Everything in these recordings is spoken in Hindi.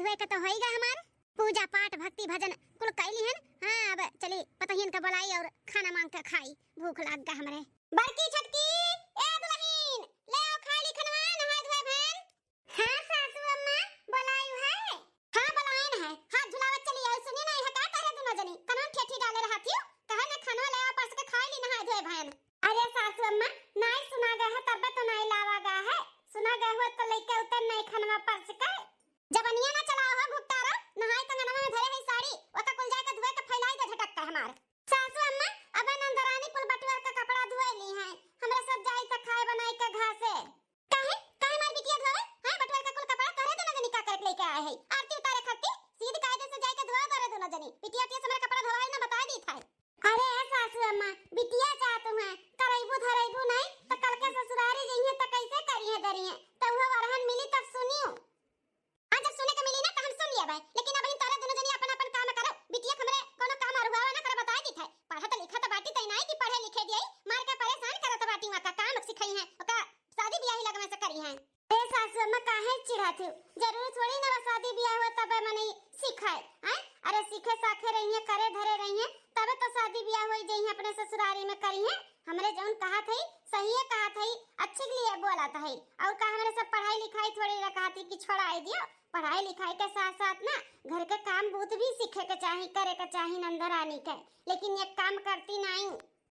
धुए का तो होएगा हमार पूजा पाठ भक्ति भजन कुल कैली हन। हां अब चली पतहिन का बुलाई और खाना मांग के खाई, भूख लाग गा हमरे। बड़की छटकी ए दुल्हन ले आओ खाली खनवा नहाय धोए बहन। हां सासू अम्मा बुलायु है। हां बुलायन है, हाथ झुलावत चली आई। सुनी नहीं है का करे दोनों जनी कनन ठेठी डाले रहती हो, कहे ने खनवा ले आओ परस के खाई ली नहाय धोए बहन। अरे सासू अम्मा नहीं सुना गा है तब तो नहीं लावा गा है, सुना गा हो तो लेके उतर नहीं खनवा परस के। जबनिया ना चलाओ हो घुटतारा नहाय तंगनवा में धरे है साड़ी ओका कुल जाके धोए के फैलाई दे झटक का हमार। सासू अम्मा अब नंदरानी कुल बटुआ का कपड़ा धोए ली है, हमरा सब जाई त खाए बनाई के घासे। काहे काहे मार बिटिया धोए है बटुआ का कुल कपड़ा तोरे दोनों जनी का करके लेके आए है। आरती उतारे खाती सीध कायदे से जाके धोआ करे दोनों जनी। बिटिया के समय कपड़ा धोवाई ना बता दी था। अरे सासू अम्मा बिटिया चाहत हूं करैबू धरैबू नहीं त कल के ससुरारी जइए त कैसे करिए दरिए त वो वरहन मिली तब सुनियो। आज सुने के मिली ना त हम सुन लिया भाई, लेकिन अब इन तारे दोनों जनी अपन अपन काम करो। बिटिया हमरे कोनो काम और हुआ ना करे बता दी था। पढ़त लिखत बाटी तई नहीं कि पढ़े लिखे दिए मार के परेशान करत बाटी वा का काम सिखाई है ओका शादी ब्याह ही लगमे से करी है। ए सासू अम्मा काहे चिढ़ात हो, जरूर थोड़ी ना शादी ब्याह हो तब मने सिखाए हैं। अरे सीखे साखे रही है करे धरे रही है तब तो शादी ब्याह होई जई अपने ससुरारी में करी है। हमरे जौन कहा थई सही है कहा थई अच्छे के लिए बोला था और का हमरे सब पढ़ाई लिखाई थोड़ी रखा थी कि छोड़ाई दियो। पढ़ाई लिखाई के साथ साथ ना घर के काम बहुत भी सीखे के चाही करे के चाही नंदरानी के, लेकिन ये काम करती नहीं।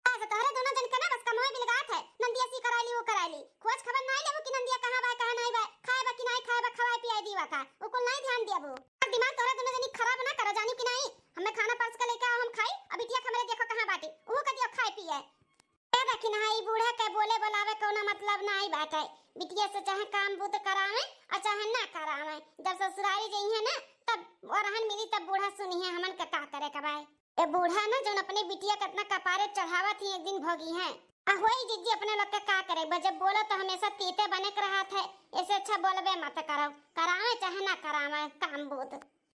आज तोहरे दोनों जन के ना बस कमाई बिलगात है, नंदिया सी कराली वो कराली खोज खबर नहीं लेबो कि नंदिया कहां बा कहां नहीं बा, खाए बा कि नहीं खाए बा, खवाई पियाई दीवा का वो को नहीं ध्यान देबो। दिमाग तोहरे दोनों जनी खराब ना करो जानी कि नहीं। हमें खाना परस के लेके आओ हम खाई, अब बिटिया हमरे देखो कहां बाटी वो का दियो खाए पिए। ए देखी ना ई बूढ़ा के बोले बुलावे कोनो मतलब नहीं बात है। बिटिया से चाहे काम बूत करावे और चाहे ना करावे, जब ससुरारी जई है ना तब वरहन मिली तब बूढ़ा सुनी है हमन का करे कबाए। ए बूढ़ा ना जोन अपने बिटिया कितना कपारे चढ़ावत ही एक दिन भोगी है आ होई जिद्दी अपने लोग का करे जब बोलो तो हमेशा तीते बने के रहा थे। ऐसे अच्छा बोलबे मत करो, करावे चाहे ना करावे काम बूत।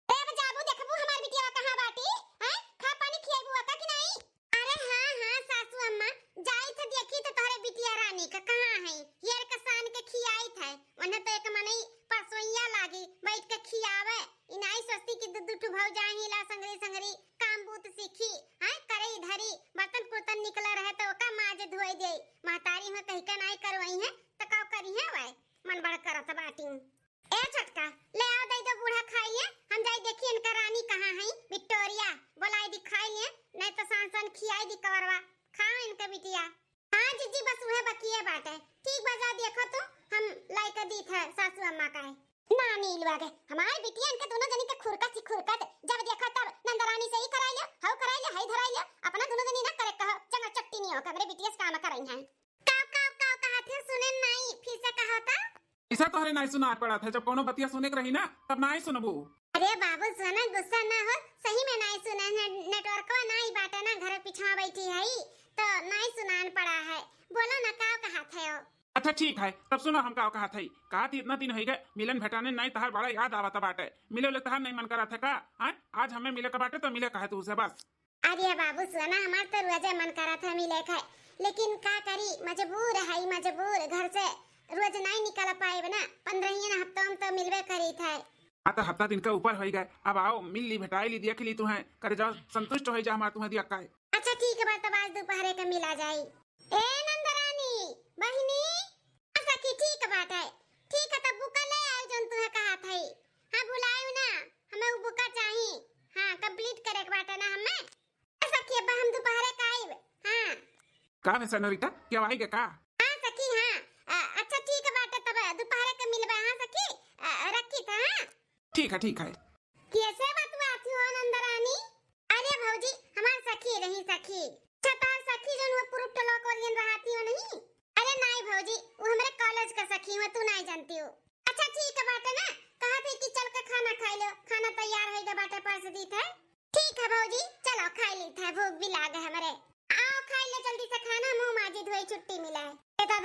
ए जाबू देखबू हमार बिटिया कहां बाटी हैं, खा पानी खियाबू का कि नहीं। अरे हां हां सासू अम्मा जाई थे देखी तो तोरे बिटिया रानी का कहां है हियर का सान के खियाई थे वने तो एक मनई परसोइया लागी बैठ के खियावे इनाई सस्ती की दुदु टू भौ जाही ला संगरी संगरी काम बूत सीखी हैं करे धरी बर्तन कुर्तन निकला रहे तो का माजे धोई दे महतारी में कहि के नहीं करवई है त का करी है भाई मन बड़ करत बाटी। ए छटका ले आओ दई दो बूढ़ा खाई ले हम जाई देखी इनका रानी कहां है विक्टोरिया बुलाई दिखाई ले नहीं तो सान खियाई दी कवरवा खाओ इनका बिटिया। हां जीजी बस वह बकिए बात है ठीक बजा देखो तो हम लाइक दी था सासू अम्मा का है ना नीलवा के हमारी बिटिया इनके दोनों जनी के खुरका सी खुरकत जब देखो तब नंदरानी से ही कराई ले हाउ कराई ले हाई धराई ले अपना दोनों जनी ना करे कहो चंगा चट्टी नहीं हो हमरे बिटिया से काम कराई है। काव काव काव कहा थे सुने नहीं फिर से कहा था ऐसा तोहरे नहीं सुना पड़ा था जब कोनो बतिया सुने के रही ना तब नहीं सुनबू। अरे बाबू सुना गुस्सा ना हो सही में नहीं सुना है नेटवर्क नहीं बाटे ना घर पीछे बैठी है तो नहीं सुनान पड़ा है बोलो ना काव कहा थे। अच्छा ठीक है तब सुनो हम का कहा था कहा थी इतना दिन हो गए मिलन भेटाने नहीं तहार बड़ा याद आवत बाटे मिले ले तहार नहीं मन करा था का आज हमें मिले का बाटे तो मिले कहा तू से बस। अरे बाबू सुना हमार तो रोज मन करा था मिले का लेकिन का करी मजबूर है मजबूर घर से रोज नहीं निकल पाए ना 15 हफ्तों में तो मिलवे करी था। आता हफ्ता दिन का ऊपर हो गए अब आओ मिल ली भेटाई ली देख ली तुम्हें करे जाओ संतुष्ट हो जा हमार तुम्हें दिया का। अच्छा ठीक है बात आज दोपहर का मिला जाए। ए नंदरानी बहिनी सखी ठीक बात है ठीक है तब बुका ले आओ जन तुम्हें कहा था। हां बुलायो ना हमें वो बुका चाहिए हां कंप्लीट करे के बात है ना हमें सखी अब हम दोपहर का आए। हां का है सनोरिता क्या आएगा का। हां सखी हां अच्छा ठीक है बात है तब दोपहर का मिलबा। हां सखी रखी था। हां ठीक है कैसे बात आती हो नंदरानी। अरे भौजी हमार सखी रही सखी छता सखी जन वो पुरुष टलो कोरियन रहती हो नहीं। अरे नहीं भौजी वो हमारे कॉलेज का सखी हो तू नहीं जानती हो। अच्छा ठीक है बात है ना कहा थी कि चल के खाना खा लो खाना तैयार होएगा बाटे परस दी था। ठीक है भौजी चलो खा ली था भूख भी लागे हमरे आओ खा ले जल्दी से खाना मुंह माजी धोई छुट्टी मिला है।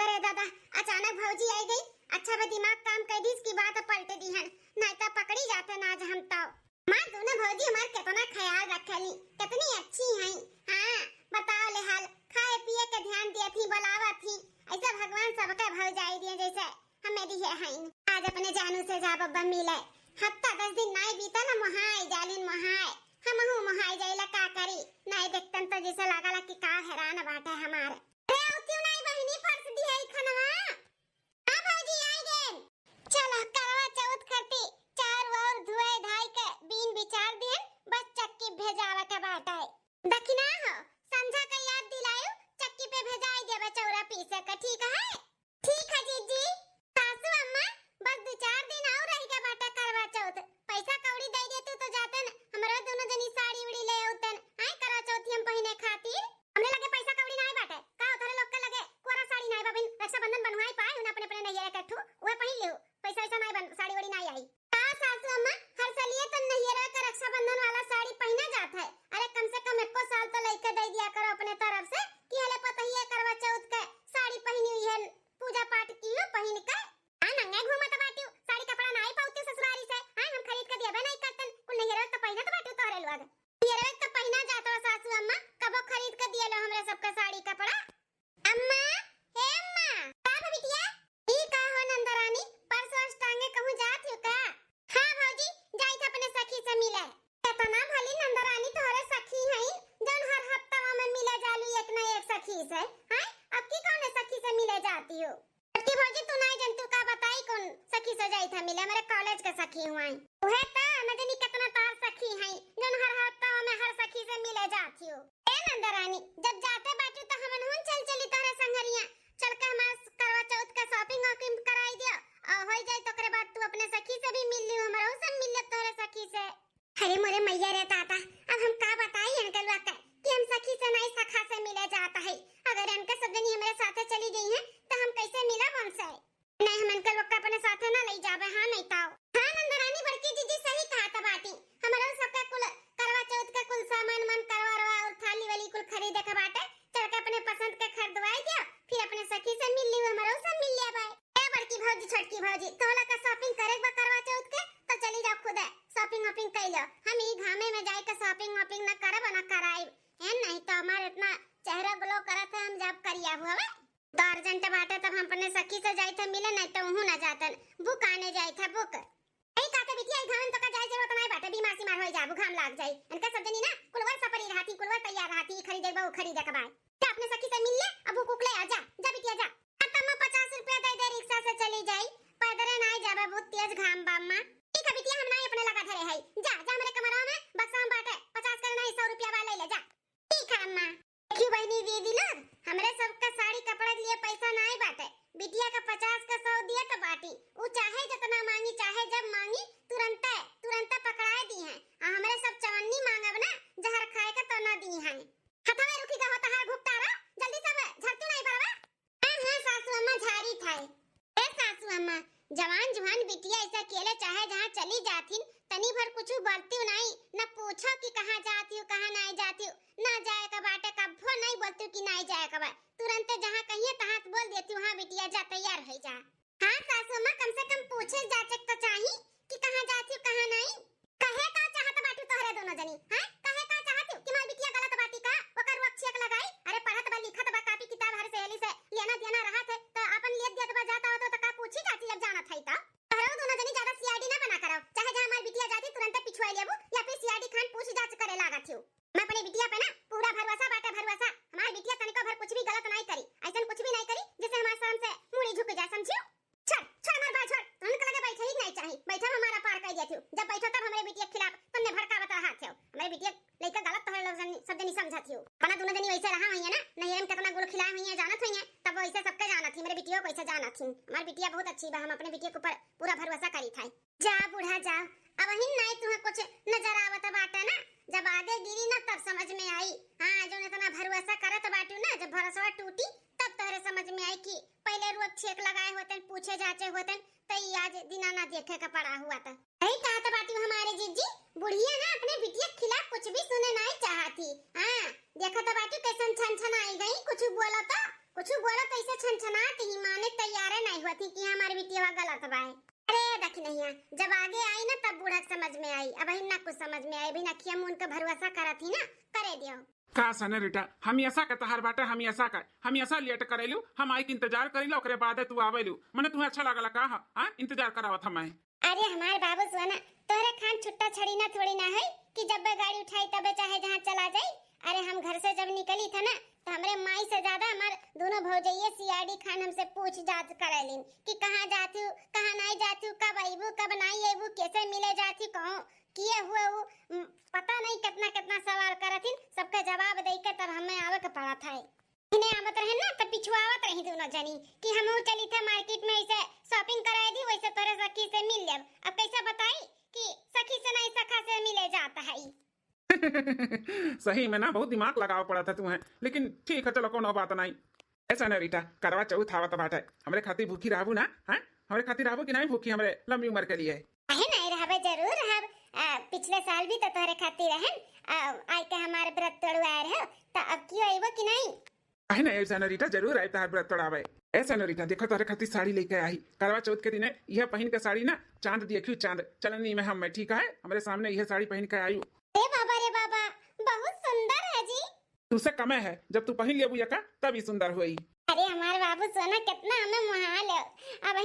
रे दादा अचानक भौजी आई गई अच्छा बे दिमाग काम कर दी इसकी बात पलट दी है नहीं तो पकड़ी जाते ना आज हम तो। मां दोनों भौजी हमार कितना ख्याल रखली कितनी अच्छी हैं। हां बताओ ले हाल खाए पिए के ध्यान दिया थी बुलावा थी ऐसा भगवान सबका भौ जाई दिए जैसे हमें दिए हैं। आज अपने जानू से जा बब्बा मिले हफ्ता 10 दिन नहीं बीता ना महाई जालिन महाई हमहू महाई जाइला का करी नहीं देखतन तो जैसे लागला कि का हैरान बाटे हमारे रे उतियो नहीं बहिनी फर्श दी है खनवा हां भौजी आई गेन चलो करवा चौथ खती चार और धुए धाई के बीन विचार देन बस चक्की भेजावा के बाटे दखिना हो समझा के याद दिलायो चक्की पे भेजाई देबे चौरा पीसे के ठीक है जीजी सासू अम्मा बस 2-4 दिन और रही के बाटे करवा चौथ पैसा कौड़ी दे देतू तो जातन हमरा दोनों जनी साड़ी उड़ी ले आउतन आई करवा चौथ हम पहिने खातिर हमने लगे पैसा कौड़ी नहीं बाटे का उधर लोग के लगे कोरा साड़ी नहीं बाबिन रक्षाबंधन बनवाई पाए उन अपने अपने नहीं कठू ओए पहिन लियो पैसा ऐसा नहीं बन साड़ी उड़ी नहीं आई का सासू अम्मा हर सालिए तो नहीं का रक्षाबंधन वाला साड़ी पहना जाता है अरे कम से कम एको साल तो लेके दे दिया करो अपने तरफ से कि हले पता ही है करवा चौथ के साड़ी पहनी हुई है पूजा पाठ की हो पहन के नंगे घूमत बाटियो साड़ी कपड़ा नहीं पाउती ससुरारी से हम खरीद के देबे नहीं करतन कुल नहीं रे तो पहिना तो बाटियो तोरे लोग ये रे तो पहिना जातो सासू अम्मा कबो खरीद के दिएलो हमरे सबका साड़ी कपड़ा अम्मा हे अम्मा का बिटिया ई का हो नंदरानी परसों टांगे कहूं जात हो का हां भौजी जाई था अपने सखी से मिले केतना भली नंदरानी तोरे सखी हई जन हर हफ्ता में मिले जालू एक ना एक सखी से हां अब की कौन सखी से मिले जाती हो की भौजी तू नहीं जंतु का बताई कौन सखी से जाई था मिले मेरे कॉलेज के सखी हुआई ओहे ता मदनी कितना तार सखी है जन हर हफ्ता में हर सखी से मिले जाती हो ए नंदरानी जब जाते बाटू तो हमन हुन चली तारे संगरिया चल के हमार करवा चौथ का शॉपिंग वॉकिंग कराई दियो और हो जाए तो करे बाद तू अपने सखी से भी मिल लियो हमरा से मिल ले तोरे सखी से अरे मोरे मैया रे ताता अब हम का बताई इनके वाकई कि हम सखी से नहीं सखा से मिले जाता है अगर इनके सब जनी हमारे साथे चली गई हैं तो हम कैसे मिलब हमसे नहीं हम इनके लोग अपने साथे ना ले जावे हां नहीं ताओ हां नंदरानी बड़की जीजी सही कहा था बाटी हमारा सबका कुल करवा चौथ का कुल सामान मन करवा और थाली वाली कुल खरीदे के बाटे चल के अपने पसंद के खरीदवाई दियो फिर अपने सखी से मिल लियो हमारा से मिल लिया भाई ए बड़की भौजी छोटकी भौजी तोला का शॉपिंग करे बा करवा चौथ के तो चली जाओ खुद शॉपिंग वॉपिंग कर लो हम ई घामे में जाए के शॉपिंग वॉपिंग ना करब ना कराई है नहीं तो हमारे इतना चेहरा ग्लो करत है हम जब करिया हुआ तो अर्जेंट बाटे तब हम अपने सखी से जाई थे मिले नहीं तो हूं ना जातन बुक आने जाई था बुक ei काते बिटिया घाम तो का जाय जरूरत नहीं बाटे बीमार सीमार होई जाबू घाम लाग जाई इनका सब जनी ना कुलवर सपरी रहती कुलवर तैयार रहती खरीदे बा खरीदे के बाद क्या अपने सखी से मिल ले अब बुक ले आ जा जा बिटिया जा तब मैं 50 रुपया दे दे रिक्शा से चली जाई पैदल नहीं जाबे बहुत तेज घाम बाम्मा ठीक है बिटिया हम नहीं अपने लगा धरे है जा जा मेरे कमरा में बक्सा में बाटे 50 का नहीं 100 रुपया वाला ले जा ठीक है अम्मा क्यों बहनी दे दिला हमरे सबका साड़ी कपड़ा लिए पैसा नहीं बाटे बिटिया का 50 का 100 दिया तो बाटी वो चाहे जितना मांगी चाहे जब मांगी तुरंत पकड़ाए दी है हमरे सब चवन्नी मांगब ना जहर खाए का तो ना दी है हथा में रुकी का होता है घुपटा रो जल्दी सब झड़तू नहीं बरवा हां सासू अम्मा झाड़ी थाई ए सासू अम्मा जवान जुहान बिटिया ऐसा अकेले चाहे जहां चली जाती तनी भर कुछ बोलती नहीं न पूछो कि कहां जाती हो कहां नहीं जाती हो ना जाए का बाटे कभो नहीं बोलती कि नहीं जाए का बाटे तुरंत जहां कहिए तहां बोल देती हूं हां बिटिया जा तैयार हो जा हां सासू मां कम से कम पूछे जाचे तो चाहिए कि कहां जाती हो कहां नहीं कहे का चाहत बाटू तोहरे दोनों जनी हां कहे का चाहती कि मां बिटिया गलत बाती का ओकर वक्षक लगाई अरे पढ़त बा लिखत बा कॉपी किताब हर सहेली से लेना देना रहा थे तो अपन लिख दिया तो जाता हो तो का पूछी जाती जब जाना था तो तोहरे दोनों जनी ज्यादा सीआईडी ना बना करो चाहे जहां हमारी बिटिया जाती तुरंत पिछवाई लेबू या फिर सीआईडी खान पूछ जांच करे लागत हो मैं अपनी बिटिया पे ना पूरा भरोसा बाटे भरोसा हमारी बिटिया तनिको भर कुछ भी गलत नहीं करी ऐसा कुछ भी नहीं करी जैसे हमारे शर्म से मुड़ी झुक जाए समझियो छोड़ हमारे भाई छोड़ तुमने लगे बैठे ही नहीं चाहिए बैठा हमारा पार कर देती जब बैठो तब हमारे बिटिया के खिलाफ तुमने भड़कावत रहा थे हमारी बिटिया लेकर गलत तो लोग सब जनी समझती हो अपना दोनों जनी वैसे रहा हुई है ना नहीं हम कितना गुल खिलाए हुई है जानत हुई है तब वैसे सबके जाना थी मेरे बिटिया को वैसे जाना थी हमारी बिटिया बहुत अच्छी बा हम अपने बिटिया के ऊपर पूरा भरोसा करी था जा बूढ़ा जा अब हिन नहीं तुम्हें कुछ नजर आवत बाटे ना जब आगे गिरी ना तब समझ में आई हां जो इतना भरोसा करत बाटू ना जब भरोसा टूटी तब तोहरे समझ में आई कि पहले रोज छेक लगाए होते पूछे जाचे होते तो आज दिना ना देखे का पड़ा हुआ था यही कहत बाटू हमारे जीजी बुढ़िया ना अपने बिटिया के खिलाफ कुछ भी सुने नहीं चाहती हां देखा तो बाटू कैसन छन आई गई कुछ बोला तो ऐसे छनछनाती ही माने तैयार नहीं होती कि हमारी बिटिया गलत बा अरे देख नहीं जब आगे आई ना तब बूढ़ा समझ में आई अब ना कुछ समझ में आई भी नखिया मुन का भरोसा करत ही ना करे दियो का सने रिटा हम ऐसा का तहार बाटे हम ऐसा लेट करेलू हम आई के इंतजार करेलू ओकरे बाद तू आवेलू मने तुम्हें अच्छा लागला का हां इंतजार करावत हम अरे हमारे बाबू सुना छड़ी ना थोड़ी ना है कि जब गाड़ी उठाई तब चाहे जहाँ चला जाए। अरे हम घर से जब निकली था ना तो हमरे माई से ज्यादा हमार दोनों भौजैये सीआईडी खान हमसे पूछ जांच करेलिन कि कहाँ जाती हूँ, कहाँ नहीं जाती हूँ, कब आईबू, कब नहीं आईबू, कैसे मिले जाती, कहूँ किए हुए वो पता नहीं कितना कितना सवाल करथिन। सबका जवाब दे के तब हमें आवे के पड़ा था। इन्हें आवत रहे ना तो पिछुआवत रही दोनों जनी कि हम चली थे मार्केट में ऐसे शॉपिंग कराए दी, वैसे तोरे सखी से मिल लेब। अब कैसे बताई कि सखी से नहीं सखा से मिले जाता है। सही में ना बहुत दिमाग लगाव पड़ा था तुम्हें, लेकिन ठीक है चलो कोनो बात नहीं। ऐसा ना रीटा, करवा चौथ आवत बाटे, हमरे खातिर भूखी रहबू ना? हैं हमरे खातिर रहबू कि नहीं भूखी हमरे लंबी उम्र के लिए? अहे नहीं रहबे, जरूर रहब। पिछले साल भी तो तोरे खातिर रहन आई के हमारे व्रत तोड़वाए रहे, तो अब क्यों आइबो कि नहीं? अहे नहीं ऐसा ना रीटा, जरूर आई तार व्रत तोड़ावे। ऐसा ना रीटा, देखो तोरे खातिर साड़ी लेके आई करवा चौथ के दिन, यह पहन के साड़ी ना चांद देखियो चांद चलनी में हम ठीक है हमारे सामने यह साड़ी पहन के आई। रे बाबा बहुत सुंदर है जी। तुझसे कमे है, जब तू पहन लेबू यका तब ही सुंदर हुई। अरे हमारे बाबू सोना कितना हमें मुहाल है। अब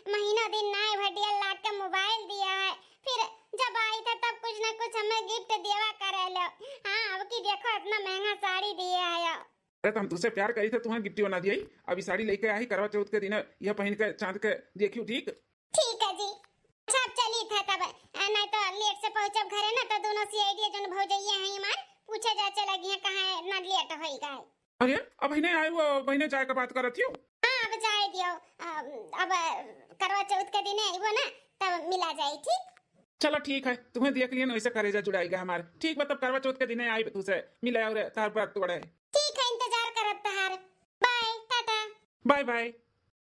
महीना दिन नाय भटिया लाख का मोबाइल दिया है, फिर जब आई था तब कुछ न कुछ हमें गिफ्ट देवा करे लो। हाँ अब की देखो इतना महंगा साड़ी दिया है। अरे तो हम तुझसे प्यार करी थे, तुम्हें गिफ्ट बना दिया। अभी साड़ी लेके आई करवा चौथ के दिन, यह पहन के चांद के देखियो। ठीक ठीक है जी। अच्छा अब चली था तब नहीं तो लेट से पहुंचब घरे ना तो दोनों सीआईडी जन भौजैया हैं हमार पूछे जा चला गया कहां ना लेट होई गए। अरे अब बहने आई वो बहने जाए का बात करत हियो। हां अब जाए दियो, अब करवा चौथ के दिन आइबो ना तब मिला जाए। ठीक चलो ठीक है, तुम्हें देख लिया ना वैसे करेजा जुड़ाएगा हमार। ठीक मतलब करवा चौथ के दिन आई तुझसे मिले और तार पर तोड़े। ठीक है इंतजार करत तहार। Bye tata. Bye bye.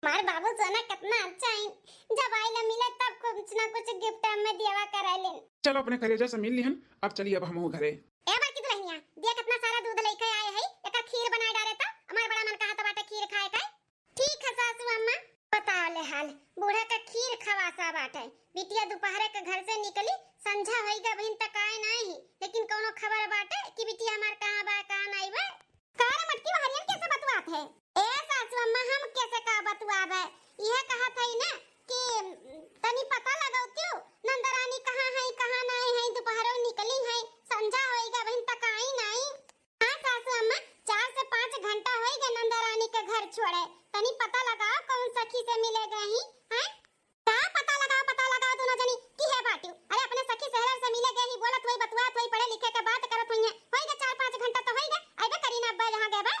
मार बाबू सोना कितना अच्छा है, जब आइला मिले तब कुछ ना कुछ गिफ्ट हमें देवा कराइले। चलो अपने करेजा से मिल लिहन, अब चलिए अब हम घरे। ए बाकी तो रहिया देख कितना सारा दूध लेके आए है, एकर खीर बनाए डाले था। हमार बड़ा मन कहा था बाटे खीर खाए का। ठीक है सासू अम्मा, बताओ ले हाल बूढ़ा का खीर खवासा बाटे। बिटिया दोपहर के घर से निकली, संझा होइगा बहिन तक आए नहीं, लेकिन कोनो खबर बाटे कि बिटिया हमार कहां बा कहां नहीं बा। कार मटकी हरियन कैसे बतवात है? ए सासू अम्मा हम कैसे का बतवाबे? यह कहा था ना कि तनी पता लगाओ क्यों नंदरानी कहां है कहां नहीं है, दोपहर निकली है, संझा होइगा बहिन तक आई नहीं। हां सासू अम्मा 4 से 5 घंटा होइगा नंदरानी के घर छोड़े, तनी पता लगाओ कौन सखी से मिले गई हैं। का पता लगाओ दोनों जनी की है बाटू। अरे अपने सखी शहर से मिले गई बोलत होई बतवात होई पढ़े लिखे के बात करत होई होइगा 4-5 घंटा तो होइगा आइबे करी ना अब्बा जहां गए बा।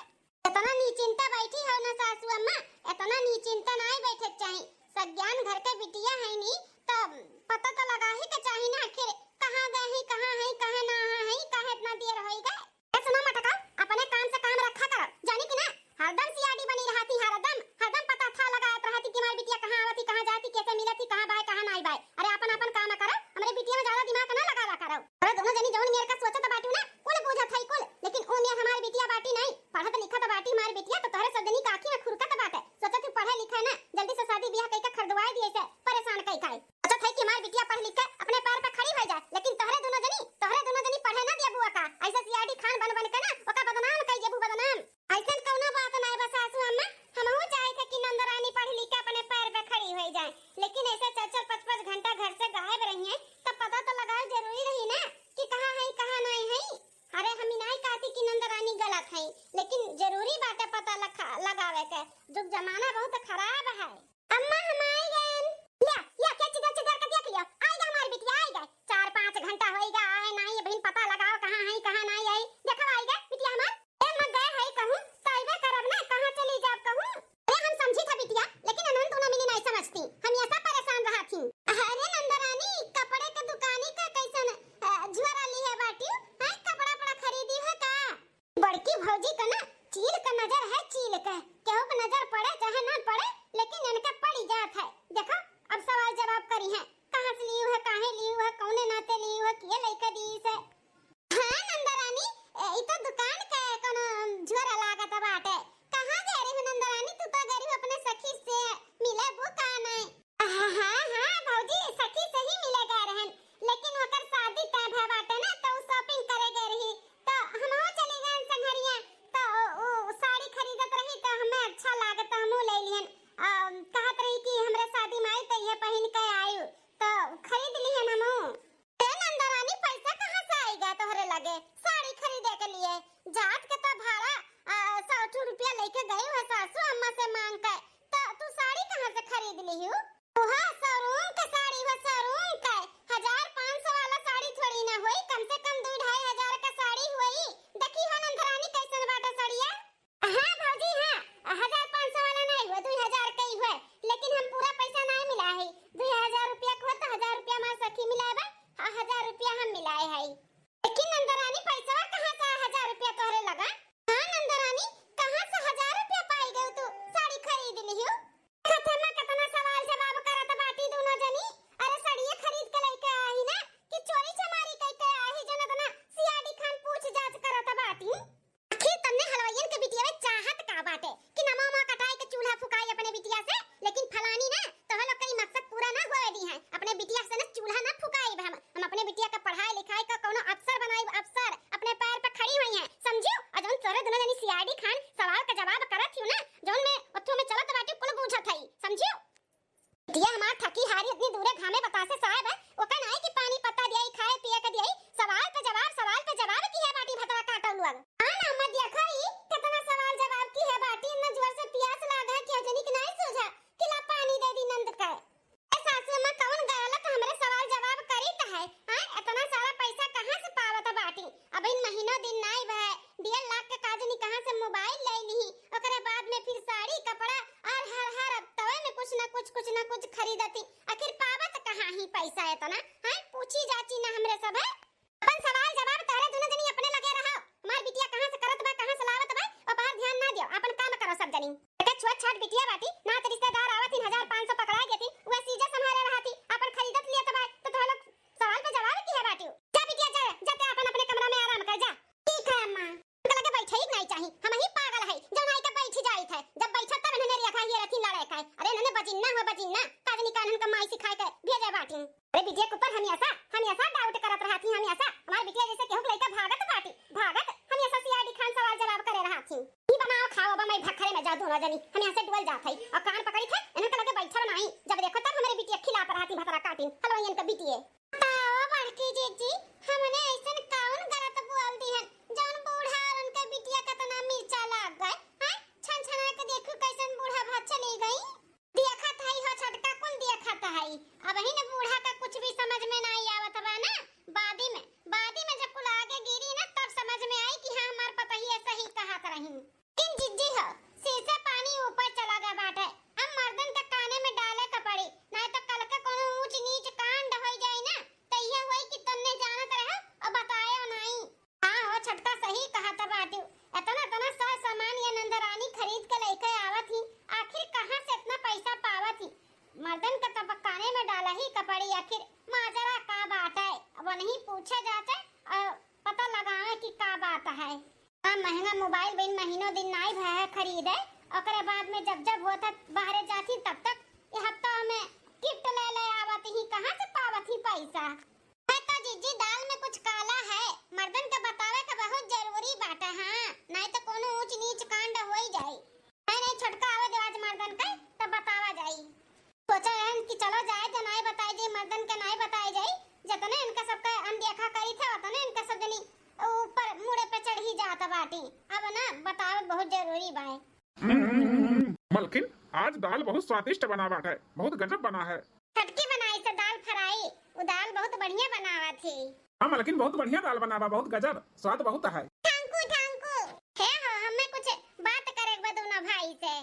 इतना निचिंता बैठी हो ना सासू अम्मा, इतना निचिंता नहीं बैठे चाहिए। सज्ञान घर के बिटिया है नी तब पता तो लगा ही के चाहिए ना आखिर कहां गए हैं कहां ना है काहे इतना देर होई गए। ए सुनो मटका, अपने काम से काम रखा कर जानी कि ना, हरदम सीआईडी बनी रहती, हरदम पता था लगात रहती कि हमारी बिटिया कहां आवती कहां जाती कैसे मिलती कहां बाय कहां नहीं बाय। अरे अपन काम करो, हमारे बिटिया में ज्यादा दिमाग ना लगावा करो। अरे दोनों जनी जौन मेरे का सोचत बाटू ना कुल बुझत है कुल, लेकिन ओ में हमारी बिटिया बाटी नहीं पढ़त लिखत बाटी। हमारी बिटिया तो तोहरे सजनी का आंखी में खुरकत बाटे, सोचत पढ़े लिखे ना जल्दी से शादी ब्याह कई के खरदवाई दिए से परेशान कई काई। अच्छा था कि हमारी बिटिया पढ़ लिख के अपने पैर पे खड़ी हो जाए, लेकिन तोहरे दोनों जनी पढ़े ना दिया बुआ का ऐसे सीआईडी खान बन के ना ओका बदनाम कई जेबू बदनाम। ऐसा कोनो बात नहीं बस सासू अम्मा, हमहू चाहे थे कि नंदरानी पढ़ लिख के अपने पैर पे खड़ी हो जाए, लेकिन ऐसे 4-5 घंटा घर से गायब रही है तब पता तो लगाओ जरूरी रही ना कि कहां है कहां नहीं है। अरे हम नहीं कहती कि नंदरानी गलत है, लेकिन जरूरी बात है पता लगावे के, जुग जमाना बहुत खराब है। अम्मा हम आई गए, या क्या चिदर के देख लियो आएगा हमारी बिटिया आएगा। 4-5 घंटा होएगा आए नहीं बहन पता लगाओ कहां है कहां नहीं है। देखो आएगा बिटिया हमार ए मत गए है कहूं तइबे करब ना कहां चली जाब कहूं। अरे हम समझी था बिटिया, लेकिन अनंत तू ना मिली नहीं समझती, हम ऐसा परेशान रहा थी। अरे नंदरानी कपड़े के दुकानी का कैसन जुआरा ली है बाटी है, कपड़ा खरीदी है का? बड़की भौजी का ना चील का नजर है, चील का केहू का नजर पड़े चाहे ना पड़े, लेकिन इनका पड़ी जात है। देखो अब सवाल जवाब करी है कहां से लियो है काहे लियो है कौने नाते लियो है किए लइका दी से। हां नंदरानी ई तो दुकान का कोनो झोरा लागत बाटे। कहां गए रे नंदरानी, तू तो गरी अपने सखी से मिले बुका नहीं। हां भौजी सखी से ही मिले गए रहन, लेकिन ओकर शादी तय भय बाटे ना तो शॉपिंग करे गए रही तो हमहु चले गए संघरिया तो साड़ी खरीदत रही तो हम की मिलाए बा 1000 रुपया हम मिलाए है। लेकिन नंदरानी पैसा कहां से 1000 रुपया तोहरे लगा? हां नंदरानी कहां से 1000 रुपया पाई गई तू साड़ी खरीद लियो? खतमा कितना सवाल जवाब करत बाटी दोनों जनी। अरे साड़ियां खरीद के लेके आई ना कि चोरी चमारी करके आई जन तना सीआईडी खान पूछ जांच करत बाटी। आखिर तन्ने हलवाइयन के बिटिया में चाहत का बाटे कि नमवा कटाई के चूल्हा फुकाई अपने बिटिया से, लेकिन फलानी ना तो लोग कई मकसद पूरा ना होए दी है। अपने बिटिया से ना चूल्हा ना फुकाई हम अपने बिटिया का पढ़ाई लिखाई का कोनो अफसर बनाई, अफसर अपने पैर पे खड़ी हुई है समझियो। और जौन तोरे दोनों जनी सीआईडी खान सवाल का जवाब करत हियो ना जौन में ओथो में चलत बाटी कुल बूझत हई समझियो। बिटिया हमार थकी हारी इतनी दूरे घामे बतासे साहब है ओका नाई कि पानी पत्ता दियाई खाए पिए के दियाई सवाल पे जवाब की है बाटी भतरा काटल लग। हां ना मत देखो ई कितना सवाल जवाब की है बाटी न जोर से प्यास लागा कि जनी के नहीं सोझा किला पानी दे दी नंद का। ए सासू में कौन गलत हमरे सवाल जवाब करी त है? हां इतना सारा पैसा कहां से पावत बाटी? अब इन महीनों दिन नहीं बा 1.5 लाख के काजनी कहां से मोबाइल ले ली ओकरे बाद में फिर साड़ी कपड़ा और हर तवे में कुछ ना कुछ खरीदती। आखिर पावत कहां ही पैसा इतना? हां पूछी जाची ना हमरे सब है। अपन सवाल जवाब तारे दोनों जनी अपने लगे रहो। हमार बिटिया कहां से करत बा कहां से लावत बा और बाहर ध्यान ना दियो अपन काम करो सब जनी। बेटा छुआ छाट बिटिया बाटी ना तो रिश्तेदार आवत 1500 पकड़ा देती वे सीजे संभाले रहती अपन खरीदत लिया तो तो लोग सवाल पे जवाब की है बाटी। जा बिटिया जा जाते अपन अपने कमरा में आराम कर जा। ठीक है अम्मा हमके लगे बैठे ही नहीं चाहिए हम ही पागल है जो नहीं के बैठ जाई थे जब बैठत तब इन्होंने रखा ये रखी लड़ाई खाए। अरे इन्होंने बजिन्ना काजनी कानन का माई सिखाए के भेजे बाटी। अरे बिटिया के ऊपर हम ऐसा डाउट करत रहती हम ऐसा हमार बिटिया जैसे केहू के लइका भागत हम ऐसा सीआईडी खान सवाल जवाब करे रहती। ई बनाओ खाओ अब मैं भखरे में जा दोनों जनी हम यहां से डुअल जात हई और कान पकड़ी थे इन्हें के लगे बैठा नहीं जब देखो तब हमारी बिटिया खिला पर रहती भतरा काटी हलवाइयन के बिटिए। बताओ बड़की जीजी हमने ऐसन कौन गलत बोल दी है जौन बूढ़ा और उनके बिटिया कितना मिर्चा लग गए हैं? छन के देखो कैसन बूढ़ा भात चली गई। देखत हई हो छटका कौन देखत हई? अब ही ने बूढ़ा का कुछ भी समझ में नहीं आवत बा ना। बादी में जब कुल आगे गिरी ना तब समझ में आई कि हां हमार पता ही ऐसा ही कहत रही। किन जिज्जी हो सिर से पानी ऊपर चला गया बाटे अब मर्दन के काने में डाले का पड़ी नहीं तो कल के कोनो ऊंच नीच कांड हो जाए ना तो ये होई कि तन्ने जानत रहे और बताया नहीं। हां हो छटका सही कहत बाटी इतना सा सामान ये नंदरानी खरीद के लेके आवत ही आखिर कहां से इतना पैसा पावत ही? मर्दन के तबकाने में डाला ही कपड़ी आखिर माजरा का बात है अब नहीं पूछे जाते और पता लगावे कि का बात है। महंगा मोबाइल बिन महीनों दिन नहीं भय खरीदे ओकरे बाद में जब होता बाहर जाती तब तक ये हफ्ता में गिफ्ट ले आवत ही कहां से पावत ही पैसा? है तो जीजी दाल में कुछ काला है मर्दन के बतावे का बहुत जरूरी बात है। हां नहीं तो कोनो ऊंच नीच कांड हो ही जाए। नहीं छटका आवे देवाज मर्दन के तब बतावा जाई। सोचा है कि चलो जाए तो नहीं बताई जाए मर्दन के नहीं बताई जाए जतने इनका सबका अनदेखा करी थे उतने इनका सब जनी ऊपर मुड़े पे चढ़ ही जाता बाटी। अब ना बताओ बहुत जरूरी बा। मलकिन आज दाल बहुत स्वादिष्ट बना बाटा है बहुत गजब बना है। खटकी बनाई से दाल फ्राई वो दाल बहुत बढ़िया बनावा थी। हां मलकिन बहुत बढ़िया दाल बनावा बहुत गजब स्वाद बहुत है। थैंकू हे हो हमें कुछ बात करे बा दोनों भाई से।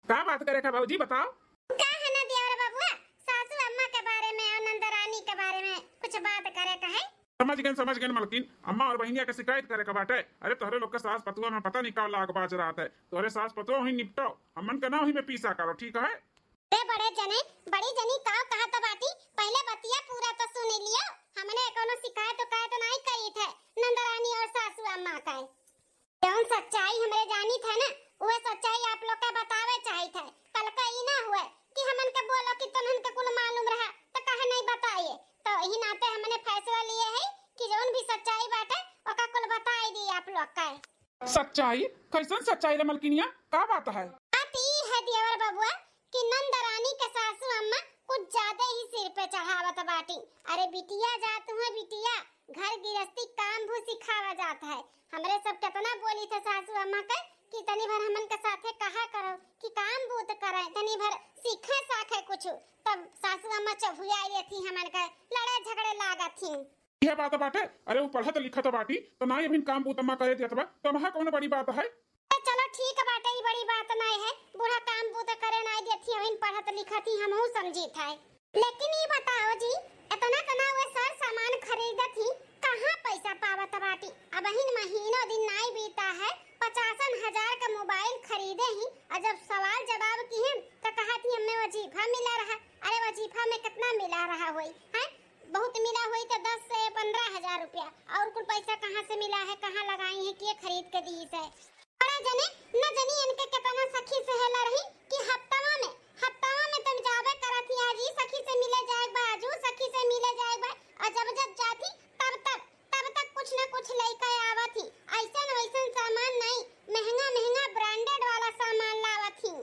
क्या बात करे का बाबूजी बताओ? का है ना देवर बाबूआ सासू अम्मा के बारे में और नंदरानी के बारे में कुछ बात करे का है। समझ गए मलकिन अम्मा और बहनिया के शिकायत करे का बाटे। अरे तोहरे लोग के सास पतुआ में पता नहीं का लाग बाज रहा है तोहरे सास पतुआ ही निपटाओ हमन का नाम ही में पीसा करो ठीक है? बड़े जने बड़ी जनी का कहा तो बाटी पहले बतिया पूरा तो सुन लियो। हमने कोनो शिकायत तो नहीं करी थे नंदरानी और सासू अम्मा का। जौन सच्चाई हमरे जानी था ना वो सच्चाई आप लोग का बतावे चाहिए थे। कल का ई ना हुए कि हमन के बोलो कि तुमन के कुल मालूम रहा तो कहे नहीं बताइए। तो यही नाते हमने फैसला लिए है कि जौन भी सच्चाई बाटे ओका कुल बताई दी आप लोग का। सच्चाई कैसन सच्चाई रे मलकिनिया का बात है? आती है देवर बाबूआ कि नंदरानी के सासू अम्मा कुछ ज्यादा ही सिर पे चढ़ावत बाटी। अरे बिटिया जात हुआ बिटिया घर गृहस्थी काम भी सिखावा जाता है। हमरे सब कितना बोली थे सासू अम्मा के कि तनी भर हमन के साथे कहा करो कि काम बूत करे तनी भर सीखे साखे कुछ तब सासू अम्मा चबुआई रहती हमन के लड़े झगड़े लागत थी। यह बात बाटे अरे वो पढ़त लिखत बाटी तो ना अभी काम बूतम्मा करे देत बा तो वहां कौन बड़ी बात है? चलो ठीक बाटे ई बड़ी बात नहीं है बूढ़ा काम बूत करे नहीं देती हइन पढ़त लिखत ही हमहू समझी था। लेकिन ये बताओ जी इतना तना वो सर सामान खरीदत ही कहाँ पैसा पावत बाटी। अब हिन महीनों दिन नहीं बीता है 50,000 का मोबाइल खरीदे ही और जब सवाल जवाब की है तो कहा थी हमें वजीफा मिला रहा। अरे वजीफा में कितना मिला रहा हुई है? बहुत मिला हुई तो 10 से 15,000 रुपया। और कुल पैसा कहाँ से मिला है, कहाँ लगाई है, के खरीद के दी है? बड़ा जने न जनी इनके कितना सखी सहेला रही कि हफ्तावा में तुम जावे करत ही आज ही सखी से मिले जाए बाजू सखी से मिले जाए बा और जब जाती तब तक कुछ न कुछ लेके आवत ही। ऐसन वैसन सामान नहीं, महंगा ब्रांडेड वाला सामान लावत ही।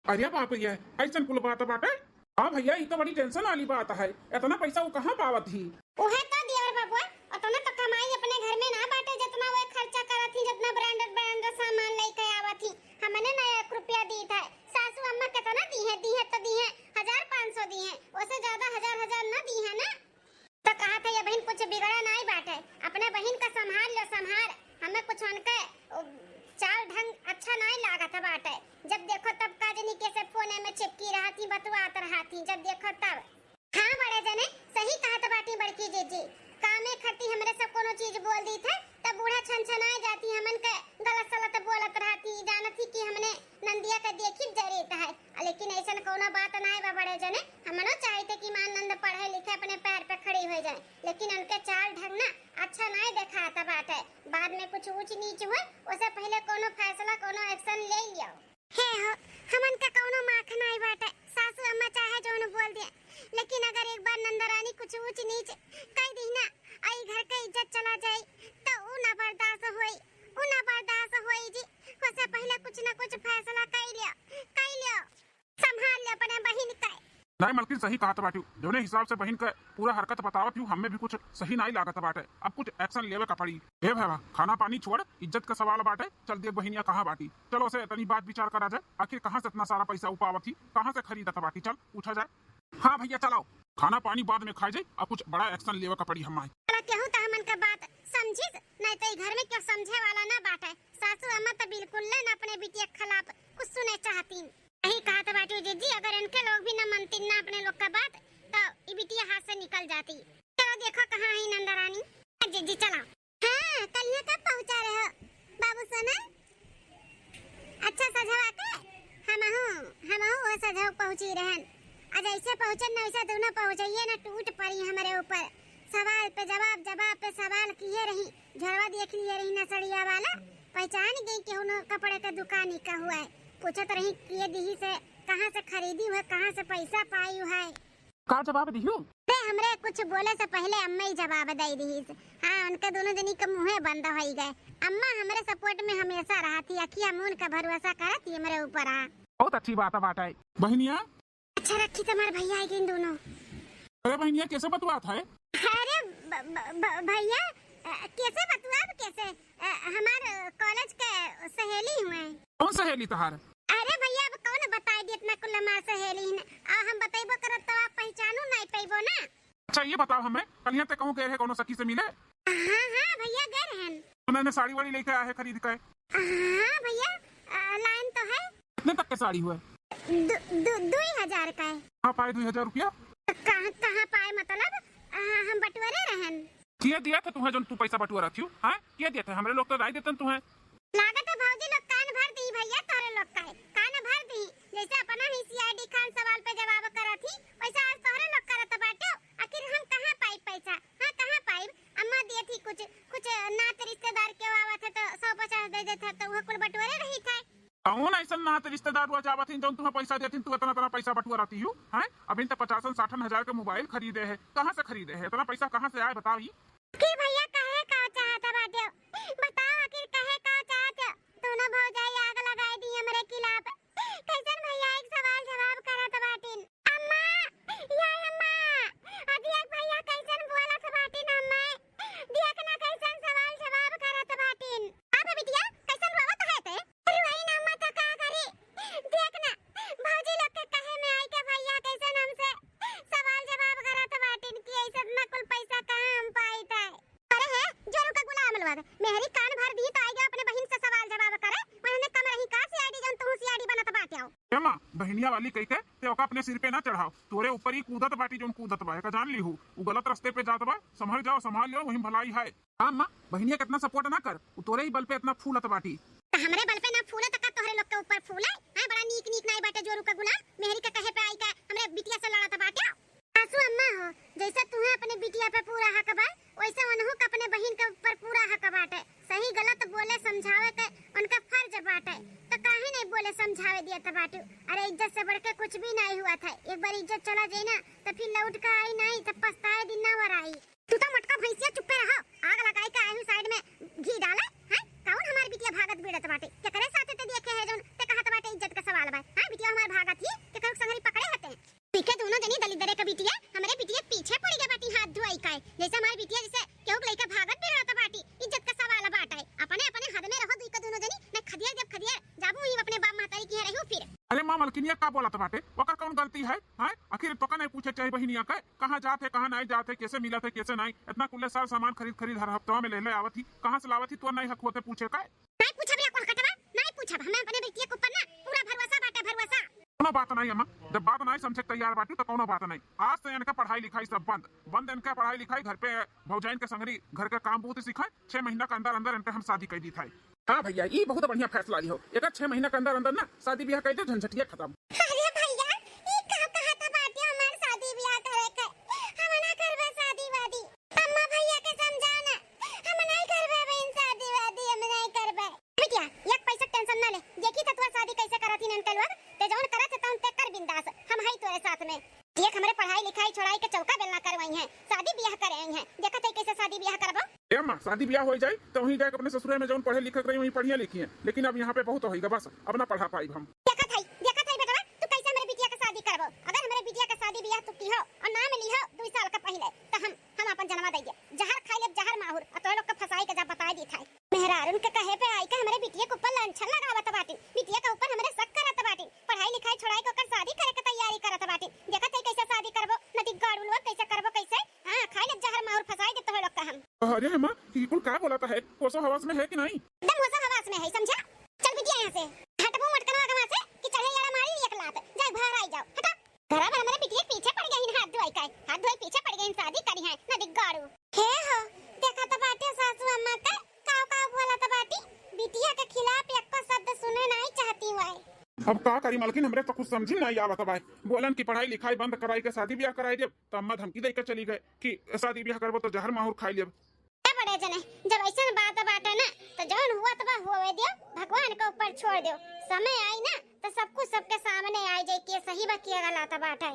अरे बाप रे, ऐसा कुल बात बाटे। हाँ भैया, ये तो बड़ी टेंशन वाली बात है। इतना पैसा वो कहाँ पावत ही? ओहे तो दियर बाबू, उतना तो कमाई अपने घर में ना बाटे जितना वो खर्चा करत ही, जितना ब्रांडेड सामान लेके आवत ही। हमने ना 1 रुपया दी था। सासू अम्मा कितना दी है तो दी है 1,500 दी है, उससे ज्यादा हजार ना दी है ना। तो कहा था ये बहन कुछ बिगड़ा नहीं बाटे, अपने बहन का संभार। हमें कुछ उनके चाल ढंग अच्छा नहीं लागत बाटे। जब देखो तब काजनी कैसे फोने में चिपकी रहा थी, बतवात रहा थी, जब देखो तब। हाँ बड़े जने सही कहत बाटी बड़की जीजी। कामे खटी हमरे सब कोनो चीज बोल दी थे तब बूढ़ा छनछनाए जाती, हमन के गलत सलत बोलत रहती, जानत ही कि हमने नंदिया का देखी जरीत है। लेकिन ऐसा कोनो बात नहीं बा बड़े जने। हमनो चाहते कि मान नंद पढ़े लिखे अपने पैर पे खड़ी हो जाए, लेकिन उनके चाल ढंग ना अच्छा नहीं दिखाता बात है। बाद में कुछ ऊंच नीच हुए उससे पहले कोनो फैसला कोनो एक्शन ले लियो। हे हो हमन का कोनो माख नहीं बाटे। सासू अम्मा चाहे जोन बोल दे, लेकिन अगर एक बार नंदरानी कुछ ऊंच नीच कह दी ना, आई घर के इज्जत चला जाए तो ऊ ना बर्दाश्त होई जी। उससे पहले कुछ ना कुछ फैसला कर लियो, संभाल ले अपने बहन का। नहीं मलकिन, सही कहा बाटी। जोने हिसाब से बहन का पूरा हरकत बतावत हूँ, हमें भी कुछ सही नहीं लागत बाटे। अब कुछ एक्शन लेवे का पड़ी। ए भाई, खाना पानी छोड़, इज्जत का सवाल बाटे। चल देख बहनिया कहाँ बाटी, चलो से इतनी बात विचार करा जाए। आखिर कहाँ से इतना सारा पैसा उपावत थी, कहाँ से खरीदत बाटी, चल पूछा जाए। हाँ भैया चलाओ, खाना पानी बाद में खाए जाए, अब कुछ बड़ा एक्शन लेवे का पड़ी। हम केहू तो हमन का बात समझी, नहीं तो घर में क्यों समझे वाला ना बाटे। सासू अम्मा तो बिल्कुल ना अपने बिटिया के खिलाफ कुछ सुने चाहती। यही कहा था बाटी जीजी, अगर इनके लोग भी न मानती ना अपने लोग का बात तो ये बिटिया हाथ से निकल जाती। चलो देखो कहाँ है नंदरानी। जीजी चला। हाँ कलिया कब पहुँचा रहे हो बाबू सोना? अच्छा सजवा के हम वो सजाव पहुँची रहन। आज ऐसे पहुँचन न वैसे दोनों पहुँचाइए ना, टूट पड़ी हमारे ऊपर। सवाल पे जवाब पे सवाल किए रही, झड़वा देख लिए रही नसड़िया वाला, पहचान गई कि उन कपड़े का दुकान ही का हुआ है। पूछत रही किए दी से कहाँ से खरीदी हुआ, कहाँ से पैसा पाई है। का जवाब दियो? हमरे कुछ बोले से पहले अम्मा ही जवाब दे दी। हाँ उनके दोनों जनी के मुँह बंद हो गए। अम्मा हमारे सपोर्ट में हमेशा रहा थी, अखिया मून का भरोसा करती हमारे ऊपर। बहुत अच्छी बात है बहनिया। अच्छा रखी तुम्हारे भैया है दोनों। अरे बहनिया कैसे बतवात है? अरे भैया कैसे बतवाब कैसे, हमारे कॉलेज के सहेली हुए। कौन सहेली तहार? अरे भैया अब कौन बताई दी इतना कुल हमार सहेली है। हम बताइबो करत तो आप पहचानो नहीं पाइबो ना। अच्छा ये बताओ हमें, कलिया ते कहूं गए है कोनो सखी से मिले? हाँ भैया गए रहन। उन्होंने साड़ी वाड़ी लेके आए है खरीद के? हाँ भैया लाइन तो है। कितने तक के साड़ी हुए? 2,000 का है। कहाँ पाए 2,000 रुपया? कहाँ पाए मतलब हम बटुअरे रहन। किए दिया था तुम्हें जो तू पैसा बटुआ रखी? हाँ किए दिया था, हमरे लोग तो राय देते तुम्हें। लागत है भौजी लोग कान भर दी भैया, तोरे लोग का कान भर दी। जैसे अपना ही सीआईडी खान सवाल पे जवाब करत थी वैसा आज तोरे लोग करत बाटे। आखिर हम कहाँ पाई पैसा? हाँ कहाँ पाई? अम्मा दिए थी कुछ नात रिश्तेदार के आवत है तो 150 दे देते तो वो कुल बटुअरे रही था। कौन ऐसा नात रिश्तेदार हुआ जावत है जो तुम्हें पैसा देती, तू इतना पैसा बटुआ रहती हूँ? हैं अभी तक 50-60 हजार के मोबाइल खरीदे है, कहाँ से खरीदे है? इतना पैसा कहाँ से आए बताओ? कि भैया कहे का चाहता बाटे बताओ, आखिर कहे का चाहते? दोनों भौजाई आग लगाई दी हमरे खिलाफ। कैसन भैया एक सवाल जवाब करत बाटिन। अम्मा या अम्मा देख भैया कैसन बोलत बाटिन। अम्मा देख ना कैसन सवाल जवाब करत बाटिन। अब बिटिया कैसन रोवत है ते? रुई ना अम्मा तो का करी? देख ना भौजी लोग के कहे में आई के भैया कैसन हमसे सवाल जवाब करत बाटिन कि ऐसा ना कुल पैसा कहां हम पाई था। अरे है जोरू का गुलाम लवा मेहरी कान भर दी तो आएगा अपने बहन से सवाल जवाब करे। मैंने कम रही का सीआईडी जन तू सीआईडी बनत बाटे आओ। ए मां बहनिया वाली कह के ते ओका अपने सिर पे ना चढ़ाओ, तोरे ऊपर ही कूदत बाटी जोन कूदत बा का जान ली हूँ, वो गलत रास्ते पे जात बा, संभल जाओ संभाल लियो, वही भलाई है। हाँ अम्मा, बहनिया कितना सपोर्ट ना कर, तोरे ही बल पे इतना फूलत बाटी। त हमरे बल पे ना फूले त का तोहरे लोग के ऊपर फूले हां। बड़ा नीक नीक नहीं बाटे जोरू का गुलाम, मेहरी का कहे पे आई का हमरे बिटिया से लड़त बाटे। सासू अम्मा हो, जैसे तुम्हें अपने बिटिया पे पूरा हक बा, वैसे उन्हों का अपने बहन के ऊपर पूरा हक बाटे। सही गलत बोले समझावे के उनका फर्ज बाटे, तो काहे नहीं बोले समझावे दिया त बाटे। अरे इज्जत से बढ़ के कुछ भी नहीं हुआ था, एक बार इज्जत चला जाए ना तो फिर लौट के आई नहीं, तो पछताए दिन ना वर आई। तू तो मटका भैंसिया चुप पे रहो, आग लगाई के आई हूं साइड में घी डाले हैं। कौन हमारी बिटिया भागत बीड़त बाटे, के करे साथे ते देखे है जोन ते कहत बाटे इज्जत का सवाल बा। हां बिटिया हमार भागत ही के करू संगरी पकड़े हते पीके दोनों जनी दलिदरे के बिटिया हमरे बिटिया पीछे पड़ गए बाटी हाथ धोई काए। जैसे हमारी बिटिया जैसे केहू के लइका भागत बीड़त बाटी, इज्जत का सवाल बाटे। अपने अपने हद में रहो दुई के दोनों जनी, न खदिया जब खदिया जाबू ही अपने बाप मातारी की रहू फिर। अरे मां मलकिनिया का बोला था बाटे, ओकर कौन गलती है? हैं आखिर तो का नहीं पूछे चाहे बहनिया के कहां जात है कहां नहीं जात है, कैसे मिला थे कैसे नहीं, इतना कुल्ले साल सामान खरीद हर हफ्ता में ले ले आवत ही, कहां से लावत ही तो नहीं हक होते पूछे का। नहीं पूछब या कोन कटवा, नहीं पूछब, हमें अपने बिटिया के ऊपर ना पूरा भरोसा बाटे भरोसा। कोनो बात नहीं अम्मा, जब बात नहीं समझे तैयार बाटी तो कोनो बात नहीं। आज से इनका पढ़ाई लिखाई सब बंद इनका पढ़ाई लिखाई, घर पे भौजाइन के संगरी घर का काम बहुत सिखाए। 6 महीना के अंदर अंदर इनके हम शादी कर दी था। हाँ भैया ये बहुत बढ़िया फैसला लियो, एक 6 महीना के अंदर अंदर ना शादी ब्याह कर दे, झंझटिया खत्म। अरे भैया ई कहा था बाटी हमार शादी ब्याह करे के, हम ना करबे शादी वादी। अम्मा भैया के समझाओ ना, हम नहीं करबे बहन शादी वादी, हम नहीं करबे। बिटिया एक पैसा टेंशन ना ले, देखी त तू शादी कैसे करत ही ननकल वक्त ते जौन करत है तौन ते कर बिंदास, हम हई तोरे साथ में। एक हमरे पढ़ाई लिखाई छोड़ाई के चौका बेलना करवाई है, शादी ब्याह करे हैं, देखत है कैसे शादी ब्याह करबो। ए अम्मा शादी ब्याह हो जाए तो वहीं जाके अपने ससुराल में जौन पढ़े लिखे रही वहीं पढ़िया लिखी है, लेकिन अब यहाँ पे बहुत होगा बस, अब ना पढ़ा पाई हम। देखत है बेटा तू कैसे हमरे बिटिया के शादी करबो। अगर हमरे बिटिया के शादी ब्याह तू की हो और ना मिली हो 2 साल का पहले तो हम अपन जन्मा दइए, जहर खाई ले जहर माहुर, और तो लोग के फसाई के जा बता दी था। मेहरारुन के कहे पे आई के हमरे बिटिया के ऊपर लांछन लगावत बाटी, बिटिया के ऊपर हमरे शक करत बाटी, पढ़ाई लिखाई छोड़ाई के ओकर शादी करे के तैयारी करत बाटी। देखत है कैसे शादी करबो, नती गाड़ुल कैसे करबो कैसे। हां खाई ले जहर माहुर फसाई दे तो लोग का हम। अरे अम्मा ये कुल का बोलता है, होशो हवास में है कि नहीं? एकदम होशो हवास में है, समझा। चल बिटिया यहां से हटबो मटकनवा के वहां से कि चढ़े यार मारी एक लात, जा बाहर आई जाओ हटा। घरा पर हमारे बिटिया पीछे पड़ गई, हाथ धोई का हाथ धोई पीछे पड़ गई, शादी करी है ना दिगाड़ू हे हो। देखा तो बाटे सासू अम्मा का काव बोला तो बाटी, बिटिया के खिलाफ एक को शब्द सुने नहीं चाहती हुआ। अब का करी मालकिन, हमरे तो कुछ समझी नहीं आवत भाई। बोलन की पढ़ाई लिखाई बंद कराई के शादी ब्याह कराई दे, तो अम्मा धमकी दे के चली गए कि शादी ब्याह करबो तो जहर माहुर खाई लेब। बड़े जने जब ऐसा बात बाटे ना तो जौन हुआ तब होवे दियो, भगवान के ऊपर छोड़ दियो। समय आई ना तो सब कुछ सबके सामने आ जाए कि सही बा कि गलत बाटे।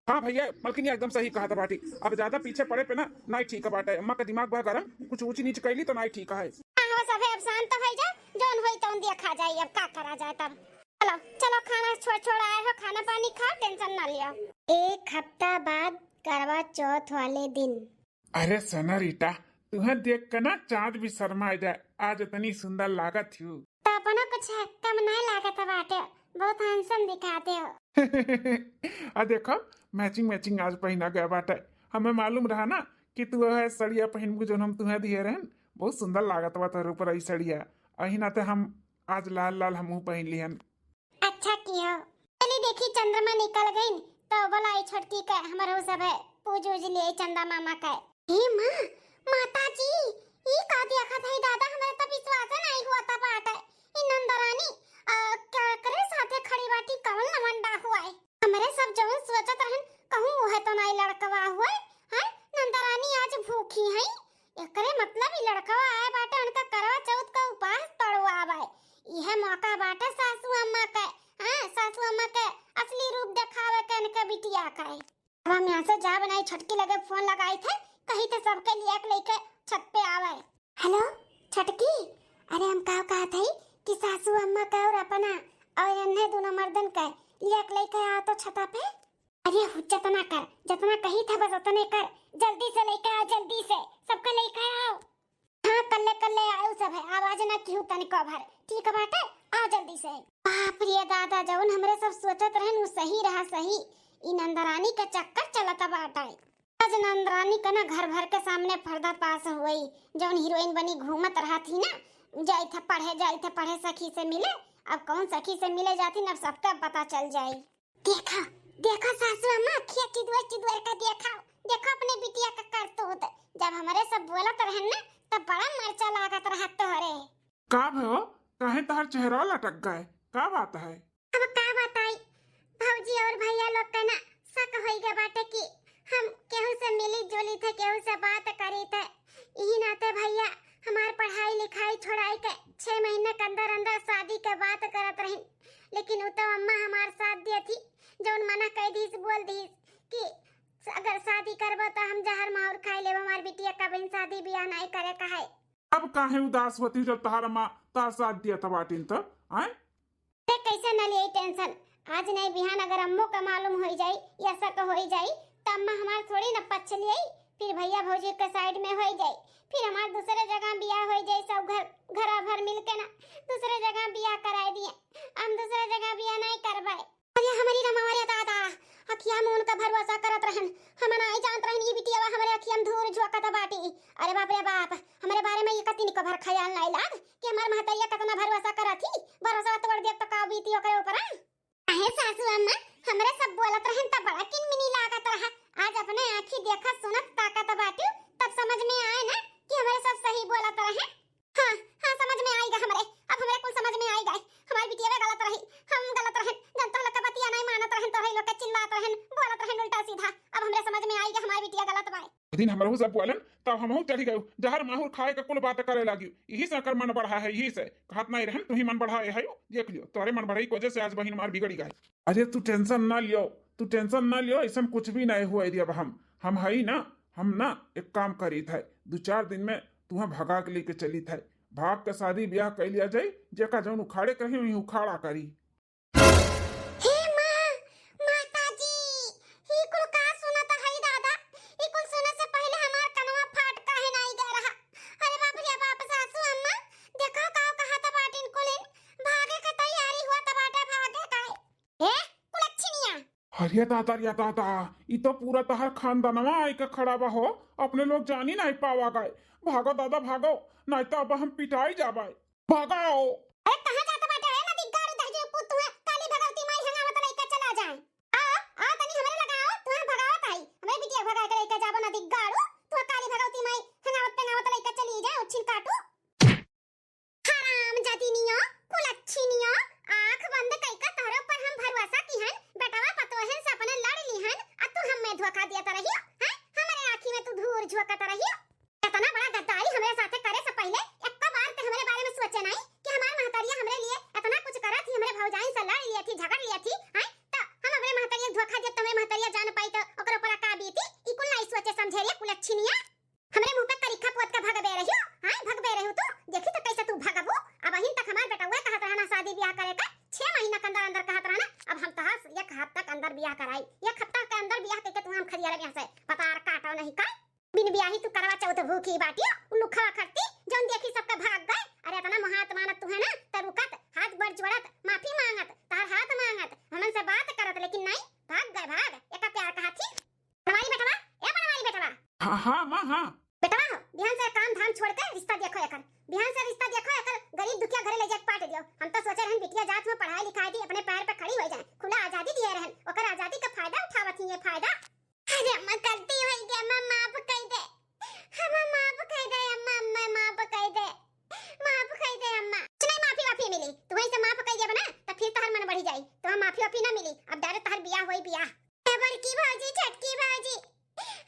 हाँ भैया मलकिन एकदम सही कहा था बाटी, अब ज्यादा पीछे पड़े पे ना नहीं ठीक है बाटे। अम्मा का दिमाग बा गरम, कुछ ऊंची नीच कैली तो नहीं ठीक है। हां सब अब शांत हो जा, जौन होई तौन देखा जाए, अब का करा जाए तब। चलो चलो खाना छोड़ आए हो, खाना पानी खा, टेंशन ना लियो। 1 हफ्ता बाद करवा चौथ वाले दिन। अरे सना रीटा तुम्हें देख कर ना चाँद भी शर्मा जाए, आज इतनी सुंदर लागत हूँ। तो अपना कुछ कम नहीं लागत बाटे, बहुत हैंडसम दिखाते हो। आ देखो मैचिंग आज पहना गया बाटे, हमें मालूम रहा ना कि तू है सड़िया पहन जो हम तुम्हें दिए रहे, बहुत सुंदर लागत बा तोर ऊपर आई सड़िया, अही ना ते हम आज लाल लाल हमू पहन लियन। अच्छा किया, चली देखी चंद्रमा निकल गई तो बोला आई छोटकी का हमारे सब है पूज लिए चंदा मामा का। हे माँ माता जी ये का देखा था दादा, हमारे तो विश्वास नहीं हुआ था बाटे। इन नंदरानी क्या करे साथे खड़ी बाटी कौन लवंडा हुआ है, हमारे सब जवन सोचत रहन कहूं वो है तो नहीं लड़कवा हुआ है। नंदरानी आज भूखी है, एकरे मतलब ही लड़कवा आए बाटे, उनका करवा चौथ का उपास तड़वावे। यह मौका बाटे सासू अम्मा का, सासू अम्मा का असली रूप दिखावे के इनका बिटिया का। अब हम यहाँ से जा बनाई छटकी लगे फोन लगाई थे, कहीं तो सबके लिए लेके छत पे आवे। हेलो छटकी, अरे हम कहा थे कि सासू अम्मा का और अपना और अन्य दोनों मर्दन का लेके आओ तो छता पे। अरे हुज्जत ना कर, जितना कही था बस उतने कर, जल्दी से लेके आओ, जल्दी से सबका लेके आओ। हाँ कल्ले आओ सब है, आवाज ना क्यों तनिको भर, ठीक है बाटे आओ जल्दी से। बाप रे दादा जवन हमरे सब सोचत रहन वो सही रहा सही, इ नंदरानी का चक्कर चलता बाटे। आज नंदरानी का ना घर भर के सामने पर्दा पास हुई, जौन हीरोइन बनी घूमत रहा थी ना, जाई थे पढ़े सखी से मिले, अब कौन सखी से मिले जाती ना सबका पता चल जाए। देखा देखो सासू अम्मा अखिया चिदवर का देखो अपने बिटिया का करतूत। जब हमारे सब बोलत रहन ना तब बड़ा मरचा लागत रहत तोहरे। का भयो काहे तहार चेहरा लटक गए, का बात है? अब का बताई भौजी और भैया लोग का ना शक होई गए बाटे कि हम केहू से मिली जुली थे, केहू से बात करी थे। यही नाते भैया हमार पढ़ाई लिखाई छोड़ाई के 6 महीने के अंदर अंदर शादी के बात करत रही, लेकिन उ तो अम्मा हमार साथ दी थी। जौन मना कह दीस बोल दीस कि अगर शादी करबो तो हम जहर माहौर खाई लेब, हमार बिटिया का बिन शादी ब्याह नहीं करे का है। अब काहे उदास होती जब तहार माँ तार साथ दिया था बाटिन तो आए? कैसे न लिए टेंशन, आज नहीं बिहान अगर अम्मो का मालूम हो जाई या शक हो जाई तो अम्मा हमार थोड़ी न पछ लिये, फिर भैया भौजी के साइड में हो जाई, फिर हमार दूसरे जगह बियाह हो जाई। सब घर भर मिलके ना दूसरे जगह बियाह कराए दिए, हम दूसरे जगह बियाह नहीं करवाए। अरे हमारी रमावरिया दादा अखिया में उनका भरोसा करत रहन, हम नहीं जानत रहन ये बिटिया हमारे अखिया में धूर झोंकत बाटी। अरे बाप रे बाप, हमारे बारे में ये कति निको भर ख्याल नहीं लाग कि हमार महतरिया कितना भरोसा करत ही। भरोसा तोड़ दे तो का बीती ओकरे ऊपर। काहे सासू अम्मा हमरे सब बोलत रहन त बड़ा किनमिनी लागत रहा। आज अपने आंखी देखत सुनत ताकत बाटी तब समझ में आए ना कि हमारे सब सही बोलत रहे। हां समझ में आएगा हमरे, अब हमरे कुल समझ में आएगा। हमारी बिटिया गलत रही, हम गलत रहे, जब तो लोग का बतिया नहीं मानत रहन तो लोग का चिल्लात रहन, बोलत रहन उल्टा सीधा। अब हमरे समझ में आएगा हमारी बिटिया गलत बा। दिन हमरो सब बोलन तब हमहु चढ़ी गयो, जहर माहुर खाए के कुल बात करे लागी। यही से कर मन बढ़ा है, यही से कहत नहीं रहन तू ही मन बढ़ाए है। देख लियो तोरे मन बढ़ाई की वजह से आज बहिन मार बिगड़ी गए। अरे तू टेंशन ना लियो, तू टेंशन ना लियो, ऐसा कुछ भी नहीं हुआ। अब हम हई ना, हम ना एक काम करी थे, 2-4 दिन में तुम्हें भगा के लेके चली थे। भाग के शादी ब्याह कर लिया जाए, जेका जौन उखाड़े कही वही उखाड़ा करी। हे मां माताजी ही कुल का सुनत है दादा, ई कुल सुने से पहले हमार कनवा फाट काहे नहीं गए रहा। अरे बाप रे बाप सासू अम्मा देखो काव कहत बाटिन कुलिन भागे के तैयारी हुआ त बाटे भागे काहे। ए कुलच्छिनिया अरे दादा ई तो पूरा तहार खानदानवा आई के खड़ा बा हो, अपने लोग जानी नहीं पावा गए। भागो दादा भागो, नहीं तो अब हम पिटाई जाबे। भागो। अरे कहां जात बाटे है नदी गाड़ी दहजे पुत हुए काली भगवती माई हंगावत लइका चला जाए। आ तनी हमरे लगाओ तू भगावत आई, हमरे बिटिया भगा के लइका जाबो नदी गाड़ू, तू काली भगवती माई हंगावत लइका चली जाए उछिन काटू। हराम जातिनियो कुलच्छिनियो आंख बंद कइका तोरे ऊपर हम भरोसा कीहन, बेटावा पतोहन से अपने लड़ लीहन आ तू हम में धोखा दियत रहियो हैं। हमरे आंखी में तू धूर झोंकत रहियो। इतना बड़ा गद्दारी हमरे साथे करे से पहले एक बार ते हमरे बारे में सोचे नहीं कि हमार महतरिया हमरे लिए इतना कुछ करत थी, हमरे भौजाई से लड़ लिया थी, झगड़ लिया थी हैं। त हम हमरे महतरिया धोखा दे, तमे महतरिया जान पाई तो ओकर ऊपर का बीती ई कुल नहीं सोचे समझे रे कुलच्छिनिया। हमरे मुंह पे करिखा पोत के भगबे रहियो हैं, भगबे रहू तू देखी तो कैसे तू भगबो। अब अहिन तक हमार बेटा हुआ कहत रहना शादी ब्याह करे का 6 महीना के अंदर कहत रहना, अब हम तहास 1 हफ्ता के अंदर ब्याह कराई, 1 हफ्ता के अंदर ब्याह करके तू हम खरिया रे से पतार काटो नहीं का बिन ब्याही तू करवा चौथ भूखी बाटियो उल्लुखा खरती जौन देखी सबका भाग गए। अरे इतना महात मानत तू है ना त रुकत हाथ बढ़ जोड़त माफी मांगत तार हाथ मांगत हमन से बात करत, लेकिन नहीं भाग गए। भाग एका प्यार का हाथी बनवारी बेटवा, ए बनवारी बेटवा। हां मां हां बेटवा हो ध्यान से काम धाम छोड़ के रिश्ता देखो एकर, ध्यान से रिश्ता देखो एकर, गरीब दुखिया घरे ले जाके पाट दियो। हम तो सोचे रहन बिटिया जात में पढ़ाई लिखाई दी अपने पैर पे खड़ी हो जाए, खुला आजादी दिए रहन, ओकर आजादी का फायदा उठावत ही ये फायदा। अरे अम्मा गलती हो गई, अम्मा माफ कर दे, अम्मा माफ कर दे, अम्मा माफ कर दे, माफ कर दे अम्मा। नहीं माफी मिली तू वहीं से माफ कर दे बना तो फिर तहर मन बढ़ी जाई, तो हम माफी ना मिली। अब डायरेक्ट तहर बियाह होई बियाह। बड़की भौजी छटकी भौजी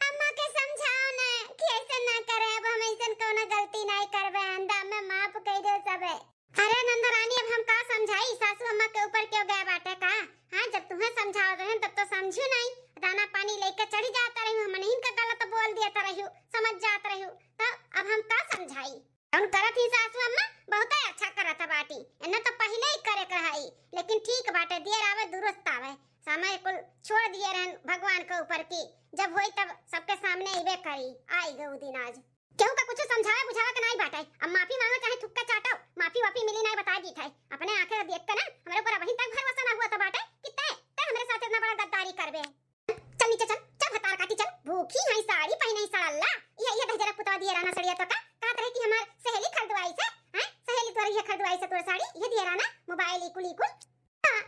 अम्मा के समझाओ ना कि ऐसा ना करे, अब हम ऐसा कोनो गलती नहीं करबे, अंदा में माफ कर दे सबे। अरे नंदरानी अब हम का समझाई, सासू अम्मा के ऊपर क्यों गए बाटे का। हां जब तुम्हें समझाओ रहे तब तो समझू नहीं, दाना पानी लेके चढ़ी जाता रही, हम नहीं का गलत बोल दिया रही, समझ जात रही, तो अब हम का समझाई। हम करत ही सासू अम्मा बहुत अच्छा करत बाटी, इन्ने तो पहले ही करे कहई, लेकिन ठीक बाटे देर आवे दुरुस्त आवे, समय कुल छोड़ दिए रहन भगवान के ऊपर की, जब होई तब सबके सामने इबे करी। आई गऊ दिन आज केहू का कुछ समझावे बुझावे के नहीं बाटे। अब माफी मांगो चाहे थुक्का चाटो, माफी वाफी मिली नहीं बता दी थे। अपने आंखें देख के ना हमरे ऊपर वहीं तक भरोसा ना हुआ था बाटे कि ते हमरे साथ इतना बड़ा गद्दारी करबे। चल नीचे चल, चल हतार काटी चल, भूखी है साड़ी पहने सड़ल्ला, ये दहजरा पुतवा दिए रहना सड़िया तो का कहत रहे कि हमार सहेली खरीदवाई से हैं, सहेली तोर ये खरीदवाई से तोर साड़ी ये दिए रहना, मोबाइल इकुल इकुल। हां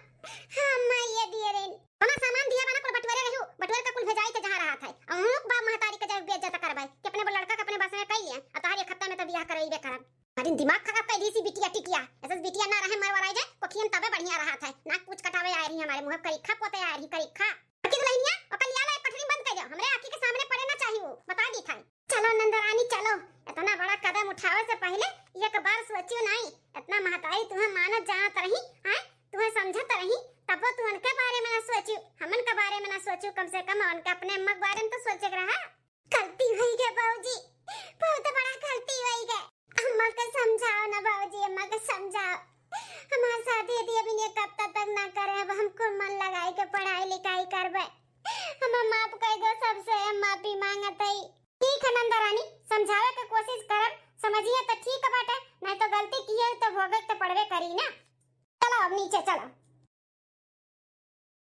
हां मैं ये दिए रे, हमार सामान दिया बना करइबे करब। अरे दिमाग खराब कर दी सी बिटिया टिटिया, ऐसे बिटिया ना रहे मरवा रही जाए कोखियन तबे बढ़िया रहा था। नाक पूछ कटावे आ रही हमारे मुंह करीखा पोते आ रही करीखा। बाकी तो लइनिया ओकल याला कठरी बंद कर दो, हमरे आंखी के सामने पड़े ना चाहिए वो, बता दी था। चलो नंदरानी चलो, इतना बड़ा कदम उठावे से पहले एक बार सोचियो नहीं। इतना महताई तुम्हें मानत जानत रही, हैं तुम्हें समझत रही, तब तू उनके बारे में ना सोचियो, हमन के बारे में ना सोचियो, कम से कम उनके अपने अम्मा के बारे में तो सोचे रहा। गलती हुई है बाबूजी, बहुत बड़ा गलती हुई है। अम्मा को समझाओ ना बाबूजी, अम्मा को समझाओ। हमारा शादी यदि अभी ने कब तक ना करे, अब हमको मन लगाई के पढ़ाई लिखाई करबे। हम माफ कर दो सबसे, माफी मांगत है। ठीक है नंदरानी, समझावे के कोशिश करब, समझिए तो ठीक बाटे।